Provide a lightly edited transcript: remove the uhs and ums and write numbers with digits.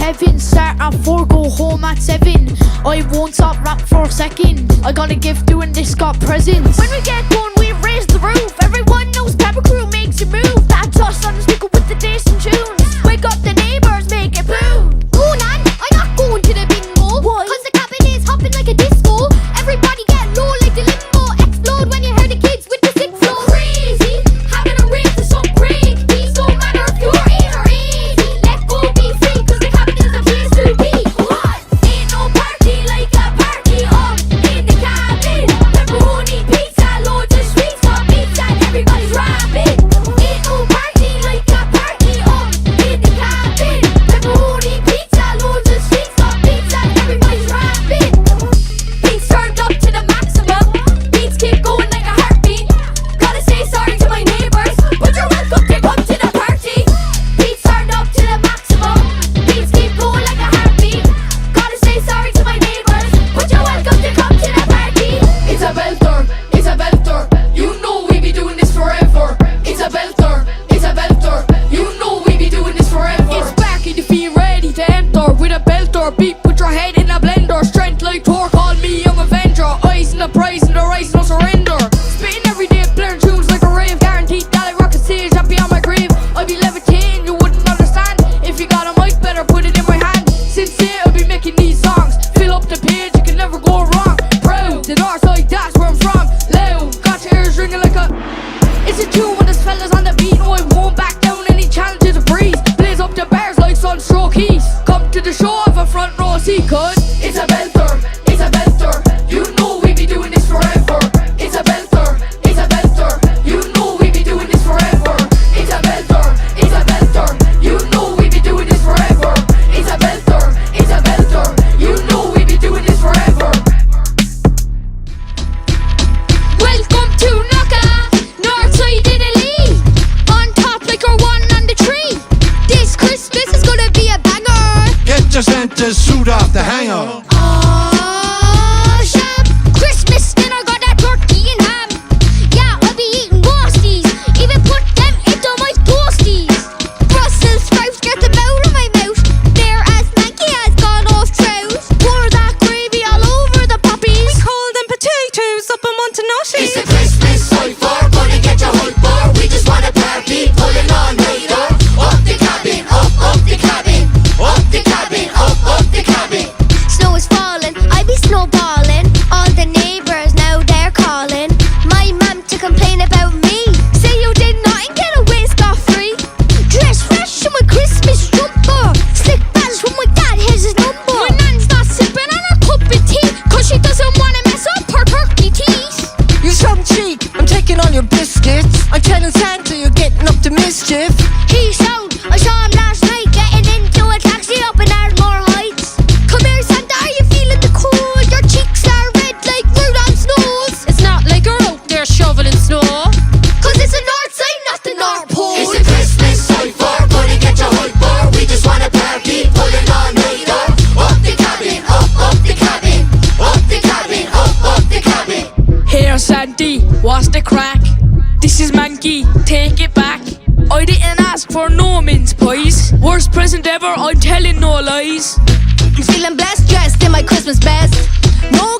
heaven. Start at 4, go home at 7. I won't stop rap for a second. I got a gift doing this, got presents. When we get done, we raise the roof. Everyone knows Kabin Crew makes you move. That's us on the speaker with the decent tunes. Wake up the neighbours, make it boom. Oh, Nan, I'm not going to the bingo. Why? Cause the cabin is hopping like a disco. Everybody get low like the limbo. Explode when you hear the kids with the sick flow. Crazy, having a rave to some break. These don't matter if you're in or easy. Let go, be free, cause the cabin is the place to be. What? Ain't no party like a party up in the cabin. Pepperoni pizza, loads of sweets for pizza, and everybody's rapping. Ain't no party like a party up in the cabin. Pepperoni pizza, loads of sweets for pizza, and everybody's rapping. Beats turned up to the maximum. Beats keep going like a heartbeat. Gotta say sorry to my neighbours, but you're welcome to come to the party. Beats turned up to the maximum. Beats keep going like a heartbeat. Gotta say sorry to my neighbours, but you're welcome to come to the party. It's a belter, it's a belter. You know we be doing this forever. It's a belter, it's a belter. You know we be doing this forever. It's back in the field, ready to enter with a belter. Beat, put your head in a blender. Strength like Thor, call me young Avenger. Eyes in the prize and the rise, no surrender. Spitting every day, blaring tunes like a rave. Guaranteed that I rock a stage up beyond my grave. I'd be levitating, you wouldn't understand. If you got a mic, better put it in my hand. Sincere, I'll be making these songs. Fill up the page, you can never go wrong. Proud, the north side, that's where I'm from. Loud, got your ears ringing like a... It's a tune when there's fellas on the beat. No, I won't back down any challenge to the breeze. Blaze up the bars like sunstroke heat. Come to the show of a front row seat, cuz It's a belter, it's a belter. You know we be doing this forever. It's a belter, it's a belter. You know we be doing this forever. It's a belter, it's a belter. You know we be doing this forever. It's a belter, it's a belter. You know we be doing this forever. Welcome to Naka, north side of the Lee. On top like our one on the tree. This Christmas is gonna be a banger. Get your Santa's suit off the hanger. Oh, shop. Christmas dinner got that turkey and ham. Yeah, I'll be eating roasties. Even put them into my toasties. Brussels sprouts get them out of my mouth. They're as manky as gone off trout. Pour that gravy all over the poppies. We call them potatoes up in Montanati. It's a Christmas cipher, gonna get your hype bar. We just wanna party, pulling on later. Up the cabin, up the cabin. Up the cabin, up the cabin. Snow is falling, I be snowballing. All the neighbours now they're calling. My mum to complain about me. Say you did nothing, get away scot-free. Dress fresh in my Christmas jumper. Slick bands from my dad, here's his number. My nan's not sipping on her cup of tea, cause she doesn't wanna mess up her turkey teeth. You some cheek, I'm taking on your biscuits. I'm telling Santa you're getting up to mischief. He sound, I saw him last night getting into a taxi up in Ardmore Heights. Come here Santa, are you feeling the cold? Your cheeks are red like Rudolph's nose. It's not like you're out there shoveling snow. Cause it's the north side, not the North Pole. It's a Christmas cipher, gonna get your hype bar. We just wanna party, pulling on later. Up the cabin, up the cabin. Up the cabin, up the cabin. Here, Sandy, what's the crack? This is Manky, take it back. I didn't ask for no mince pies. Worst present ever, I'm telling no lies. I'm feeling blessed, dressed in my Christmas best. No